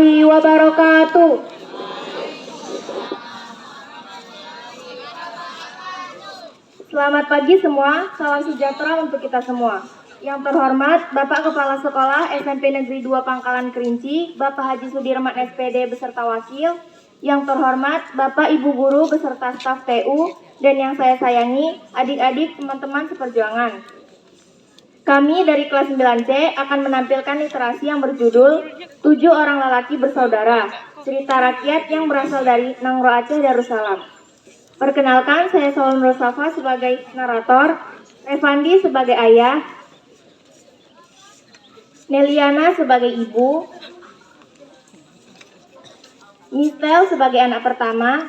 warahmatullahi wabarakatuh. Selamat pagi semua, salam sejahtera untuk kita semua. Yang terhormat Bapak Kepala Sekolah SMP Negeri 2 Pangkalan Kerinci, Bapak Haji Sudirman SPD beserta wakil. Yang terhormat Bapak Ibu Guru beserta staf TU, dan yang saya sayangi adik-adik teman-teman seperjuangan. Kami dari kelas 9C akan menampilkan literasi yang berjudul 7 Orang Lelaki Bersaudara, cerita rakyat yang berasal dari Nangro Aceh Darussalam. Perkenalkan, saya Solon Rosafa sebagai narator, Revandi sebagai ayah, Neliana sebagai ibu, Mistel sebagai anak pertama,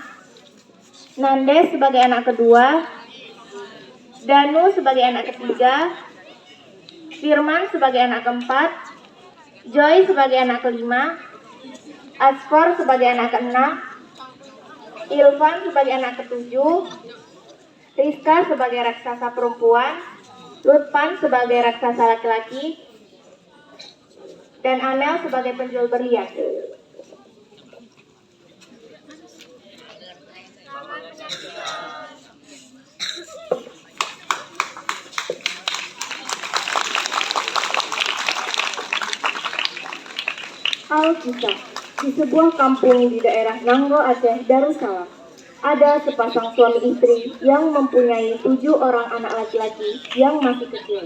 Nandes sebagai anak kedua, Danu sebagai anak ketiga, Firman sebagai anak keempat, Joy sebagai anak kelima, Asfor sebagai anak keenam, Ilvan sebagai anak ketujuh, Rizka sebagai raksasa perempuan, Lutfan sebagai raksasa laki-laki, dan Amel sebagai penjual berlian. Alkisah. Di sebuah kampung di daerah Nangro Aceh Darussalam, ada sepasang suami istri yang mempunyai 7 orang anak laki-laki yang masih kecil.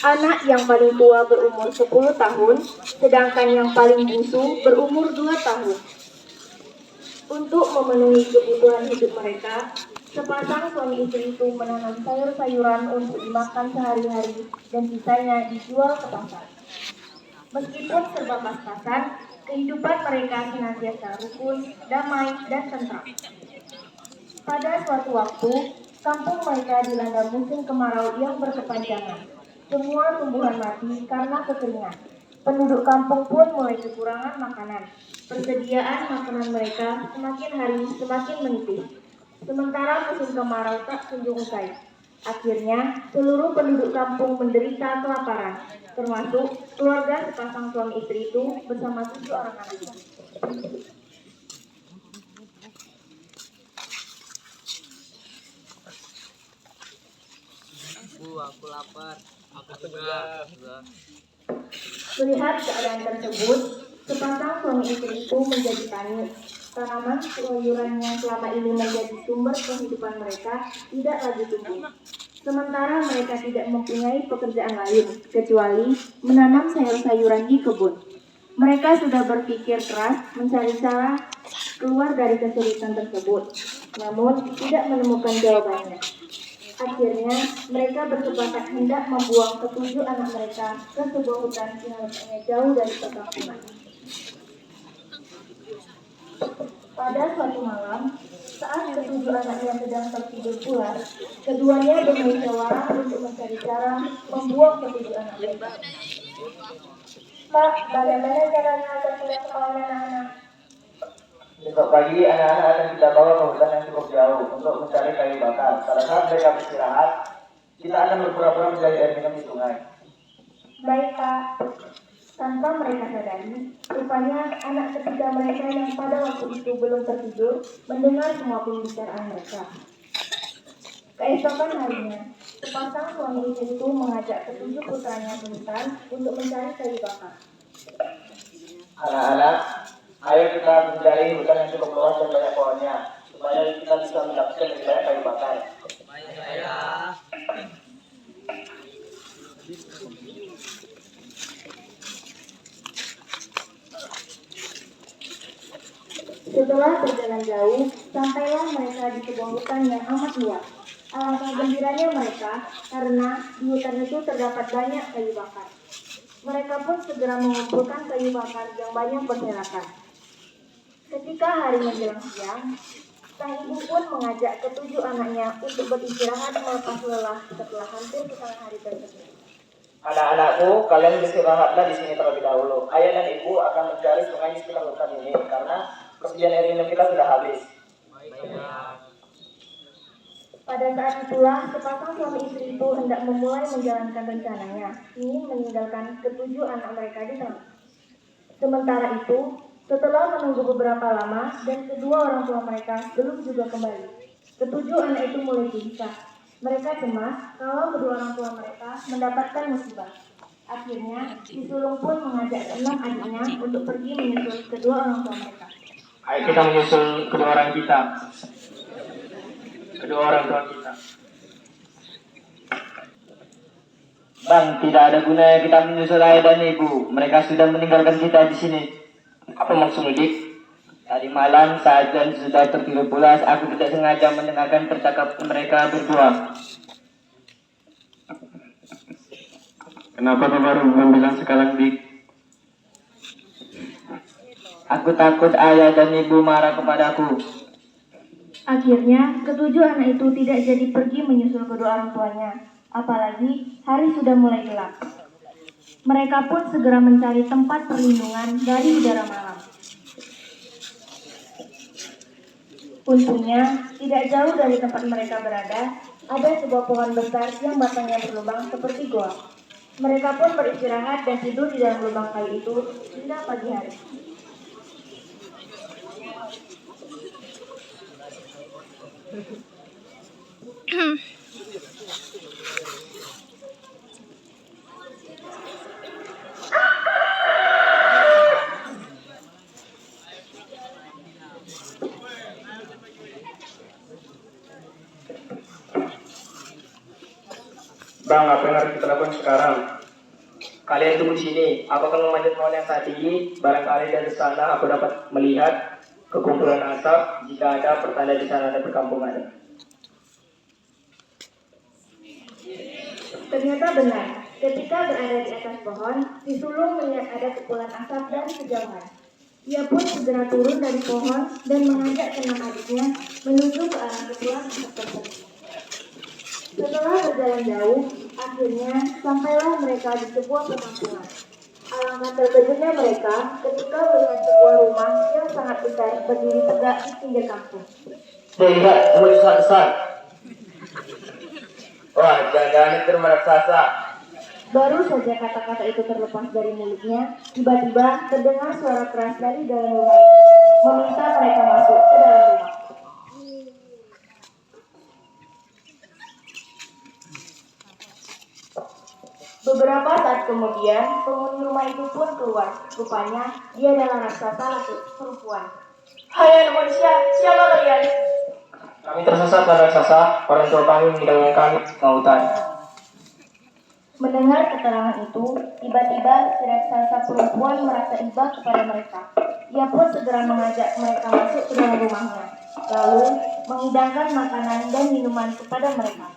Anak yang paling tua berumur 10 tahun, sedangkan yang paling bungsu berumur 2 tahun. Untuk memenuhi kebutuhan hidup mereka, sepasang suami istri itu menanam sayur-sayuran untuk dimakan sehari-hari dan sisanya dijual ke pasar. Meskipun serba pas-pasan, kehidupan mereka senantiasa rukun, damai, dan tentram. Pada suatu waktu, kampung mereka dilanda musim kemarau yang berkepanjangan. Semua tumbuhan mati karena kekeringan. Penduduk kampung pun mulai kekurangan makanan. Persediaan makanan mereka semakin hari semakin menipis. Sementara musim kemarau tak kunjung usai. Akhirnya, seluruh penduduk kampung menderita kelaparan, termasuk keluarga sepasang suami istri itu bersama 7 orang anaknya. Aku lapar. Aku juga. Melihat keadaan tersebut, sepasang suami istri itu menjadi panik. Tanaman sayuran yang selama ini menjadi sumber kehidupan mereka tidak lagi tumbuh. Sementara mereka tidak mempunyai pekerjaan lain kecuali menanam sayur-sayuran di kebun. Mereka sudah berpikir keras mencari cara keluar dari kesulitan tersebut, namun tidak menemukan jawabannya. Akhirnya, mereka bersepakat hendak membuang ke-7 anak mereka ke sebuah hutan yang letaknya jauh dari perkampungan. Pada suatu malam, saat ke-7 anaknya sedang tertidur pulas, keduanya bermusyawarah untuk mencari cara membuang ke-7 anak mereka. Pak, bagaimana caranya agar tidak ketahuan anak-anak? Besok pagi anak-anak akan kita bawa ke hutan yang cukup jauh untuk mencari kayu bakar. Pada saat mereka beristirahat, kita akan berpura-pura mencari air minum di sungai. Baik, Pak. Tanpa mereka sadari, rupanya anak ketiga mereka yang pada waktu itu belum tertidur mendengar semua pembicaraan mereka. Keesokan harinya, sepasang suami istri itu mengajak ke-7 putranya ke hutan untuk mencari kayu bakar. Anak-anak, ayo kita mencari hutan yang cukup luas dan banyak pohonnya, supaya kita bisa mendapatkan lebih banyak kayu bakar. Setelah berjalan jauh, sampailah mereka di sebuah hutan yang amat luas. Alangkah gembiranya mereka karena di hutan itu terdapat banyak kayu bakar. Mereka pun segera mengumpulkan kayu bakar yang banyak berserakan. Ketika hari menjelang siang, sang ibu pun mengajak ke-7 anaknya untuk beristirahat melepas lelah setelah hampir setengah hari tersebut. Anak-anakku, kalian beristirahatlah di sini terlebih dahulu. Ayah dan ibu akan mencari sungai di sekitar hutan ini karena persediaan air minum kita sudah habis. Pada saat itulah, sepasang suami istri itu hendak memulai menjalankan rencananya, ingin meninggalkan ke-7 anak mereka di sana. Sementara itu, setelah menunggu beberapa lama dan kedua orang tua mereka belum juga kembali, ketujuh anak itu mulai gelisah. Mereka cemas kalau kedua orang tua mereka mendapatkan musibah. Akhirnya, si sulung pun mengajak keenam adiknya untuk pergi menyusul kedua orang tua mereka. Ayo kita menyusul kedua orang tua kita. Bang, tidak ada gunanya kita menyusul ayah dan ibu. Mereka sudah meninggalkan kita di sini. Apa maksudmu, Dik? Tadi malam saat dan sudah tertidur pulas, aku tidak sengaja mendengarkan percakapan mereka berdua. Kenapa kau baru bilang sekarang, Dik? Aku takut ayah dan ibu marah kepadaku. Akhirnya, ketujuh anak itu tidak jadi pergi menyusul kedua orang tuanya. Apalagi hari sudah mulai gelap. Mereka pun segera mencari tempat perlindungan dari udara malam. Untungnya, tidak jauh dari tempat mereka berada, ada sebuah pohon besar yang batangnya berlubang seperti goa. Mereka pun beristirahat dan tidur di dalam lubang kayu itu hingga pagi hari. Bang, apa yang harus kita lakukan sekarang? Kalian tunggu di sini. Aku akan memanjat pohon yang sangat tinggi. Barangkali dari sana aku dapat melihat kekumpulan asap. Jika ada pertanda di sana ada perkampungan. Ternyata benar, ketika berada di atas pohon, si sulung melihat ada kepulan asap dari kejauhan. Ia pun segera turun dari pohon dan mengajak keenam adiknya menuju ke arah kepulan asap tersebut. Setelah berjalan jauh, akhirnya sampailah mereka di sebuah perkampungan. Alangkah terkejutnya mereka ketika melihat sebuah rumah yang sangat besar berdiri tegak di pinggir kampung. Lihat, rumah sangat besar. Wah, jangan-jangan itu rumah raksasa. Baru saja kata-kata itu terlepas dari mulutnya, tiba-tiba terdengar suara keras dari dalam rumah itu, meminta mereka masuk ke dalam rumah. Beberapa saat kemudian, penghuni rumah itu pun keluar. Rupanya, dia adalah raksasa laki perempuan. Hai anak manusia, siapa kalian? Kami tersesat pada raksasa. Orang tua kami meninggalkan kami ke hutan. Mendengar keterangan itu, tiba-tiba si raksasa perempuan merasa iba kepada mereka. Ia pun segera mengajak mereka masuk ke dalam rumahnya, lalu menghidangkan makanan dan minuman kepada mereka.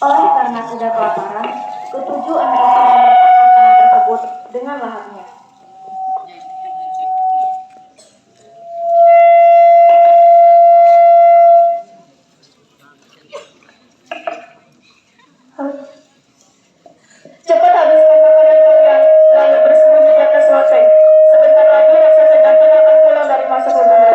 Oleh karena sudah kelaparan, ketujuh anak itu memakan makanan tersebut dengan lahapnya. Cepat habiskan makanan kalian, lalu bersembunyi di atas loteng. Sebentar lagi raksasa jantan akan pulang dari masa pemuda.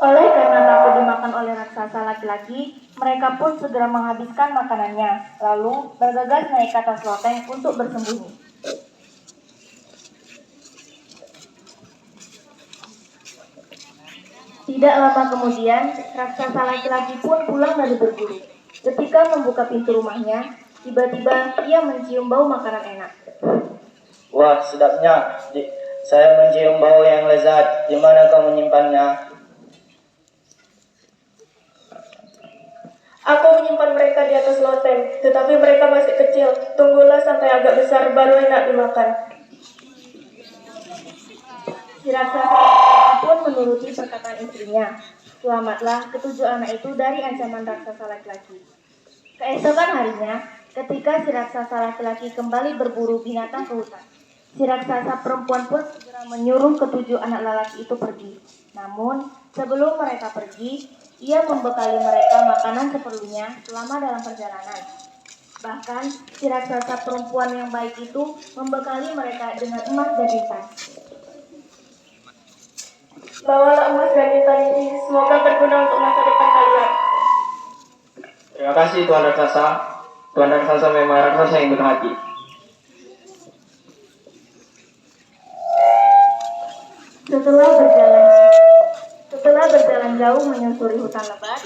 Oleh karena takut dimakan oleh raksasa laki-laki, mereka pun segera menghabiskan makanannya, lalu bergegas naik ke atas loteng untuk bersembunyi. Tidak lama kemudian, raksasa laki-laki pun pulang dari berburu. Ketika membuka pintu rumahnya, tiba-tiba ia mencium bau makanan enak. Wah, sedapnya. Saya mencium bau yang lezat. Di mana kau menyimpannya? Aku menyimpan mereka di atas loteng, tetapi mereka masih kecil. Tunggulah sampai agak besar baru enak dimakan. Si raksasa pun menuruti perkataan istrinya. Selamatlah ketujuh anak itu dari ancaman raksasa laki-laki. Keesokan harinya, ketika si raksasa laki-laki kembali berburu binatang ke hutan, si raksasa perempuan pun segera menyuruh ketujuh anak lelaki itu pergi. Namun, sebelum mereka pergi, ia membekali mereka makanan seperlunya selama dalam perjalanan. Bahkan, si raksasa perempuan yang baik itu membekali mereka dengan emas dan intan. Bawalah emas dan intan ini, semoga berguna untuk masa depan kalian. Terima kasih Tuan Raksasa. Tuan Raksasa memang raksasa yang berhati. Setelah berjalan jauh menyusuri hutan lebat,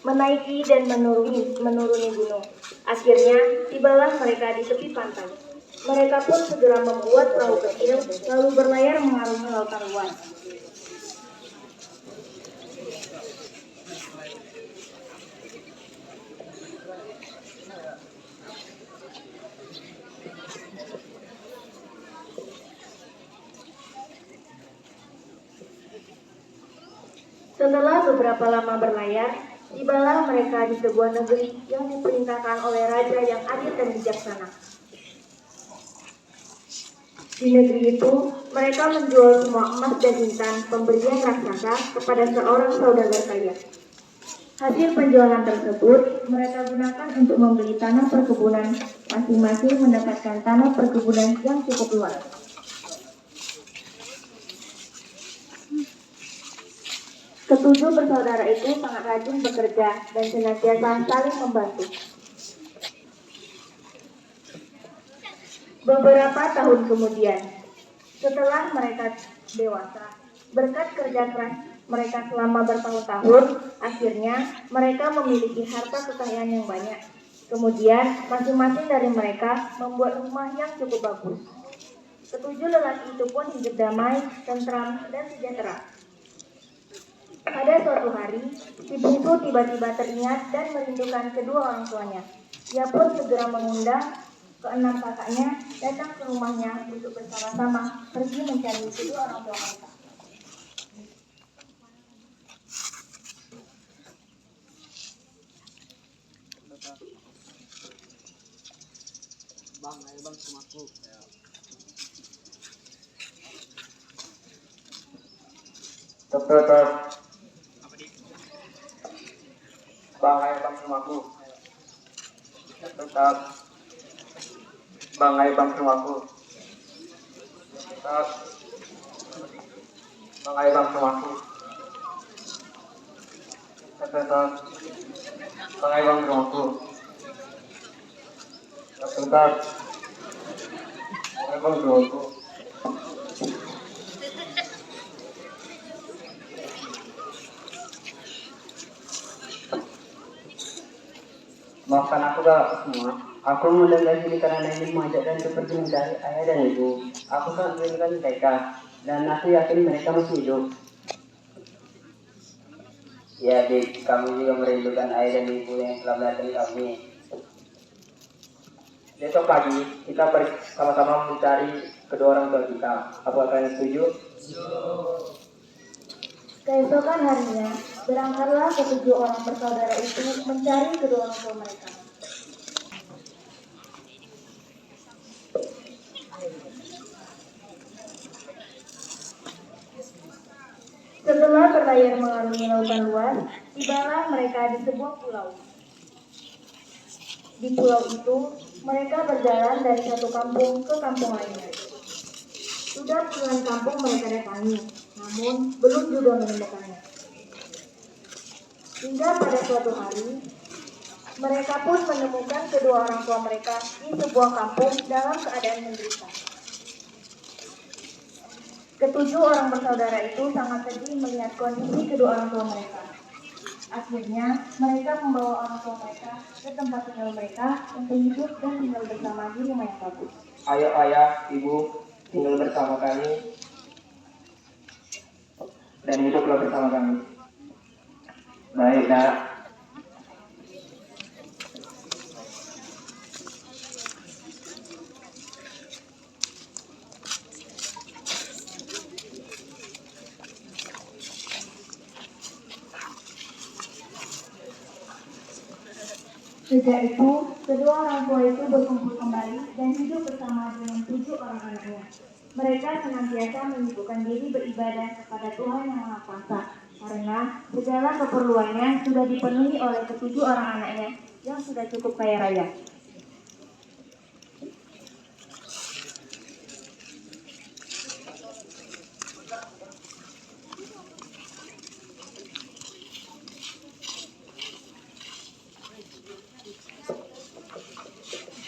menaiki dan menuruni gunung. Akhirnya tibalah mereka di tepi pantai. Mereka pun segera membuat perahu kecil lalu berlayar mengarungi lautan luas. Setelah beberapa lama berlayar, tibalah mereka di sebuah negeri yang diperintahkan oleh raja yang adil dan bijaksana. Di negeri itu, mereka menjual semua emas dan intan pemberian raksasa kepada seorang saudagar kaya. Hasil penjualan tersebut mereka gunakan untuk membeli tanah perkebunan, masing-masing mendapatkan tanah perkebunan yang cukup luas. Ketujuh bersaudara itu sangat rajin bekerja dan senantiasa saling membantu. Beberapa tahun kemudian, setelah mereka dewasa, berkat kerja keras mereka selama bertahun-tahun, akhirnya mereka memiliki harta kekayaan yang banyak. Kemudian, masing-masing dari mereka membuat rumah yang cukup bagus. Ketujuh lelaki itu pun hidup damai, tentram, dan sejahtera. Pada suatu hari, si bungsu tiba-tiba teringat dan merindukan kedua orang tuanya. Ia pun segera mengundang keenam kakaknya datang ke rumahnya untuk bersama-sama pergi mencari kedua orang tua mereka. Bang, ayo bang semaku. Tetap. Bang, ayo bang semaku. Tetap. Bang, ayo bang semaku. Tetap. Bang, ayo bang semaku. Tetap. Bang, ayo bang semaku. Tetap. Ayo bang semaku. Maafkan aku kak semua. Aku mengundang sini karena ingin mengajak dan seperti mencari ayah dan ibu. Aku sangat merindukan mereka dan aku yakin mereka masih hidup. Ya, Dik, kami juga merindukan ayah dan ibu yang telah melatih kami. Besok pagi kita pergi sama-sama mencari kedua orang tua kita. Apakah kalian setuju? Keesokan harinya, berangkatlah ketujuh orang bersaudara itu mencari kedua orang tua mereka. Setelah berlayar mengarungi lautan luas, tibalah mereka di sebuah pulau. Di pulau itu, mereka berjalan dari satu kampung ke kampung lainnya. Sudah puluhan kampung mereka datangi, namun belum juga menemukannya. Hingga pada suatu hari, mereka pun menemukan kedua orang tua mereka di sebuah kampung dalam keadaan menderita. Ketujuh orang bersaudara itu sangat sedih melihat kondisi kedua orang tua mereka. Akhirnya, mereka membawa orang tua mereka ke tempat tinggal mereka untuk hidup dan tinggal bersama di rumah yang bagus. Ayo ayah, ibu, tinggal bersama kami dan hiduplah bersama kami. Baik, nak. Sejak itu, kedua orang tua itu berkumpul kembali dan hidup bersama dengan tujuh orang anaknya. Mereka senantiasa menyibukkan diri beribadah kepada Tuhan yang Maha Kuasa, karena segala keperluannya sudah dipenuhi oleh ketujuh orang anaknya yang sudah cukup kaya raya.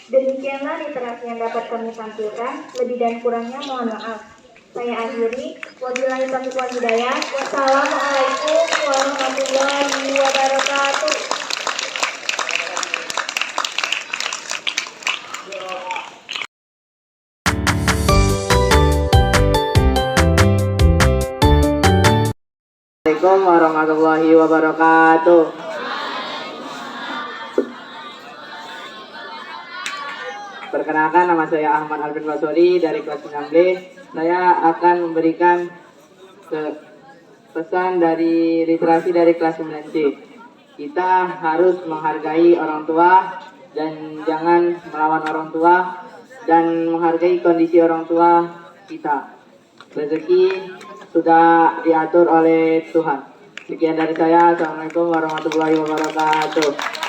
Demikianlah literasi yang dapat kami tampilkan. Lebih dan kurangnya mohon maaf. Saya akhiri. Wabillahi taufiq wal hidayah. Wassalamualaikum warahmatullahi wabarakatuh. Assalamualaikum warahmatullahi wabarakatuh. Perkenalkan, nama saya Ahmad Alvin Basori dari kelas 9B. Saya akan memberikan pesan dari literasi dari kelas 9C. Kita harus menghargai orang tua dan jangan melawan orang tua dan menghargai kondisi orang tua kita. Rezeki sudah diatur oleh Tuhan. Sekian dari saya. Assalamualaikum warahmatullahi wabarakatuh.